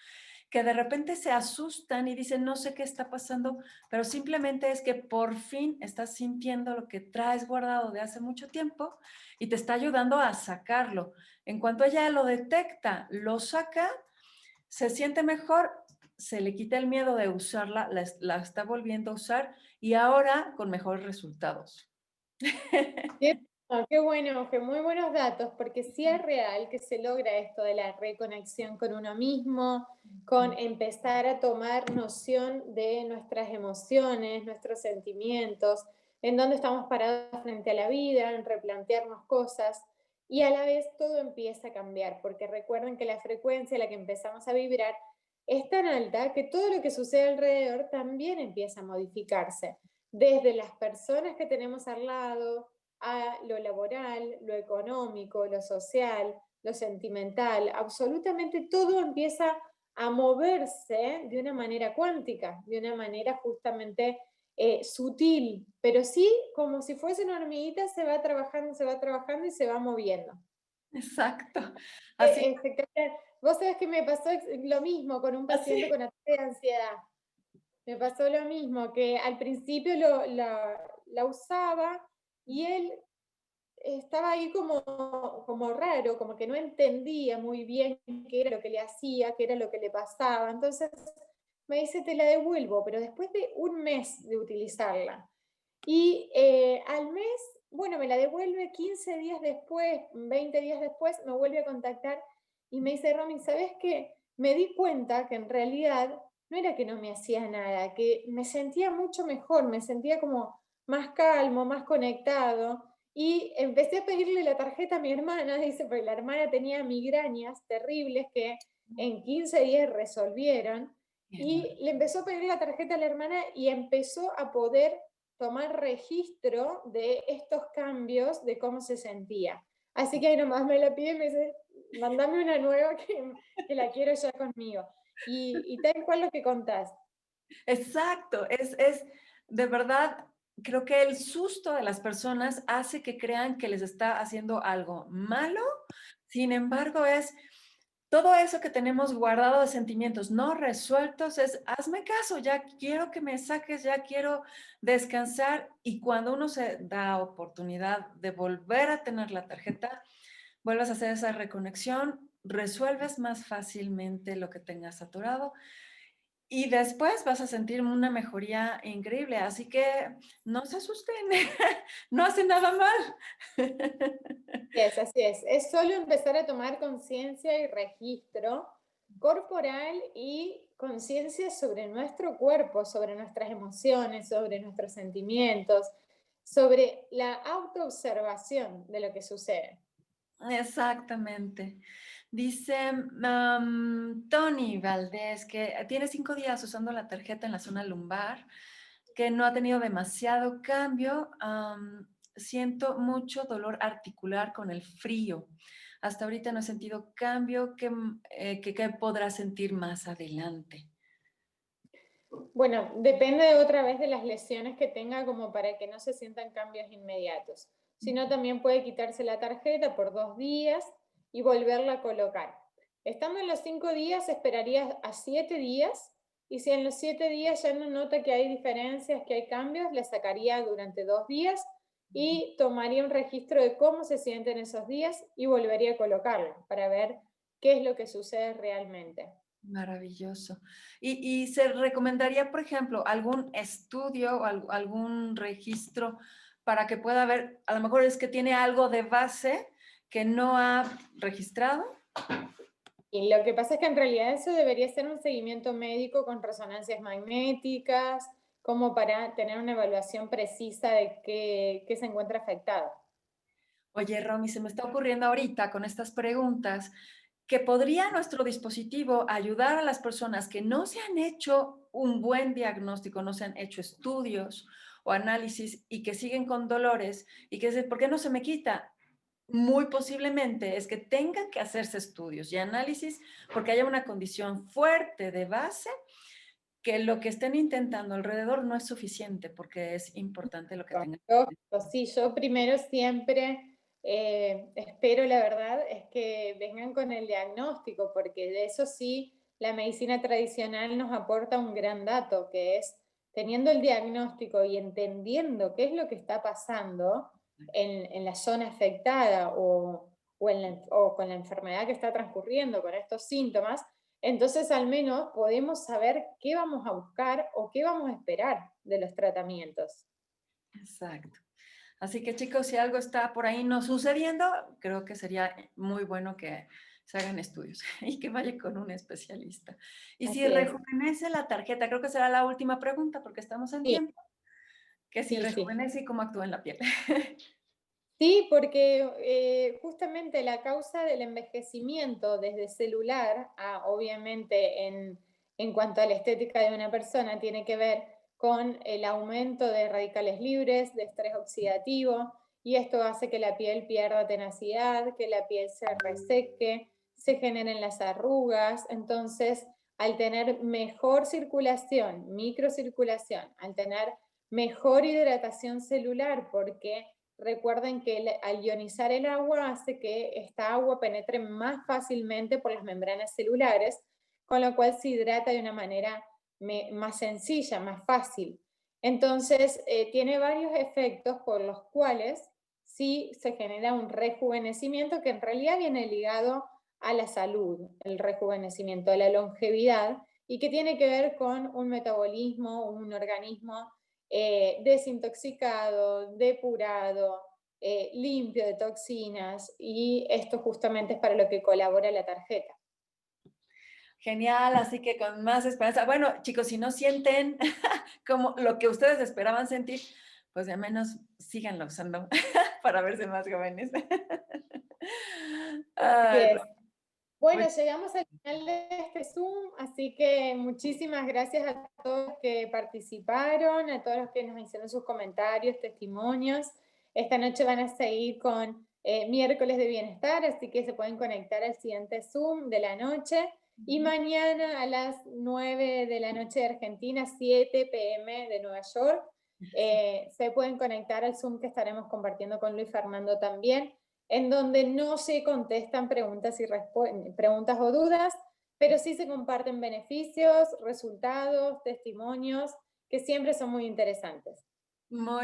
que de repente se asustan y dicen, no sé qué está pasando, pero simplemente es que por fin estás sintiendo lo que traes guardado de hace mucho tiempo y te está ayudando a sacarlo. En cuanto ella lo detecta, lo saca, se siente mejor, se le quita el miedo de usarla, la está volviendo a usar y ahora con mejores resultados. Qué bueno, que muy buenos datos, porque sí es real que se logra esto de la reconexión con uno mismo, con empezar a tomar noción de nuestras emociones, nuestros sentimientos, en dónde estamos parados frente a la vida, en replantearnos cosas, y a la vez todo empieza a cambiar, porque recuerden que la frecuencia a la que empezamos a vibrar es tan alta que todo lo que sucede alrededor también empieza a modificarse, desde las personas que tenemos al lado, a lo laboral, lo económico, lo social, lo sentimental, absolutamente todo empieza a moverse de una manera cuántica, de una manera justamente sutil, pero sí como si fuese una hormiguita, se va trabajando y se va moviendo. Exacto. Así, Espectacular. Vos sabés que me pasó lo mismo con un paciente así. con ataque de ansiedad. Me pasó lo mismo, que al principio la usaba y él estaba ahí como raro, como que no entendía muy bien qué era lo que le hacía, qué era lo que le pasaba. Entonces me dice, te la devuelvo, pero después de un mes de utilizarla. Y al mes, bueno, me la devuelve 15 días después, 20 días después, me vuelve a contactar y me dice, Romy, ¿sabes qué? Me di cuenta que en realidad no era que no me hacía nada, que me sentía mucho mejor, me sentía como más calmo, más conectado. Y empecé a pedirle la tarjeta a mi hermana, dice, porque la hermana tenía migrañas terribles que en 15 días resolvieron. Y le empezó a pedir la tarjeta a la hermana y empezó a poder tomar registro de estos cambios, de cómo se sentía. Así que ahí nomás me la pide y me dice, mandame una nueva que la quiero ya conmigo. Y tal cual lo que contás. Exacto, es de verdad creo que el susto de las personas hace que crean que les está haciendo algo malo. Sin embargo, es todo eso que tenemos guardado de sentimientos no resueltos, es hazme caso, ya quiero que me saques, ya quiero descansar. Y cuando uno se da oportunidad de volver a tener la tarjeta, vuelves a hacer esa reconexión, resuelves más fácilmente lo que tengas atorado y después vas a sentir una mejoría increíble. Así que no se asusten, no hace nada mal. Así es. Es solo empezar a tomar conciencia y registro corporal y conciencia sobre nuestro cuerpo, sobre nuestras emociones, sobre nuestros sentimientos, sobre la autoobservación de lo que sucede. Exactamente. Dice Tony Valdés que tiene 5 días usando la tarjeta en la zona lumbar, que no ha tenido demasiado cambio. Siento mucho dolor articular con el frío. Hasta ahorita no he sentido cambio. ¿Qué podrá sentir más adelante? Bueno, depende otra vez de las lesiones que tenga como para que no se sientan cambios inmediatos. Si no, también puede quitarse la tarjeta por 2 días y volverla a colocar. Estando en los 5 días, esperaría a 7 días y si en los 7 días ya no nota que hay diferencias, que hay cambios, la sacaría durante 2 días y tomaría un registro de cómo se siente en esos días y volvería a colocarla para ver qué es lo que sucede realmente. Maravilloso. ¿Y se recomendaría, por ejemplo, algún estudio o algún registro para que pueda ver, a lo mejor es que tiene algo de base que no ha registrado? Y lo que pasa es que en realidad eso debería ser un seguimiento médico con resonancias magnéticas, como para tener una evaluación precisa de qué se encuentra afectado. Oye, Romy, se me está ocurriendo ahorita con estas preguntas que podría nuestro dispositivo ayudar a las personas que no se han hecho un buen diagnóstico, no se han hecho estudios o análisis y que siguen con dolores y que dicen, ¿por qué no se me quita? Muy posiblemente es que tengan que hacerse estudios y análisis porque haya una condición fuerte de base que lo que estén intentando alrededor no es suficiente porque es importante lo que tengan. Lógico, sí, yo primero siempre espero, la verdad, es que vengan con el diagnóstico, porque de eso sí, la medicina tradicional nos aporta un gran dato, que es teniendo el diagnóstico y entendiendo qué es lo que está pasando en la zona afectada o con la enfermedad que está transcurriendo, con estos síntomas, entonces al menos podemos saber qué vamos a buscar o qué vamos a esperar de los tratamientos. Exacto. Así que chicos, si algo está por ahí no sucediendo, creo que sería muy bueno que se hagan estudios y que vaya con un especialista. Y si Así es. rejuvenece la tarjeta, creo que será la última pregunta porque estamos en Sí, tiempo, que si sí, sí. rejuvenece y cómo actúa en la piel. Sí, porque justamente la causa del envejecimiento desde celular, obviamente en cuanto a la estética de una persona, tiene que ver con el aumento de radicales libres, de estrés oxidativo, y esto hace que la piel pierda tenacidad, que la piel se reseque, se generen las arrugas. Entonces, al tener mejor circulación, microcirculación, al tener mejor hidratación celular, porque recuerden que al ionizar el agua hace que esta agua penetre más fácilmente por las membranas celulares, con lo cual se hidrata de una manera más sencilla, más fácil. Entonces, tiene varios efectos por los cuales sí se genera un rejuvenecimiento que en realidad viene ligado a la salud, el rejuvenecimiento, a la longevidad, y que tiene que ver con un metabolismo, un organismo desintoxicado, depurado, limpio de toxinas, y esto justamente es para lo que colabora la tarjeta. Genial, así que con más esperanza. Bueno, chicos, si no sienten como lo que ustedes esperaban sentir, pues de menos síganlo usando para verse más jóvenes. Así Ay, es. Bueno, pues, llegamos al final de este Zoom, así que muchísimas gracias a todos los que participaron, a todos los que nos hicieron sus comentarios, testimonios. Esta noche van a seguir con miércoles de bienestar, así que se pueden conectar al siguiente Zoom de la noche. Y mañana a las 9 de la noche de Argentina, 7 p.m. de Nueva York, se pueden conectar al Zoom que estaremos compartiendo con Luis Fernando también, en donde no se contestan preguntas o dudas, pero sí se comparten beneficios, resultados, testimonios, que siempre son muy interesantes. Muy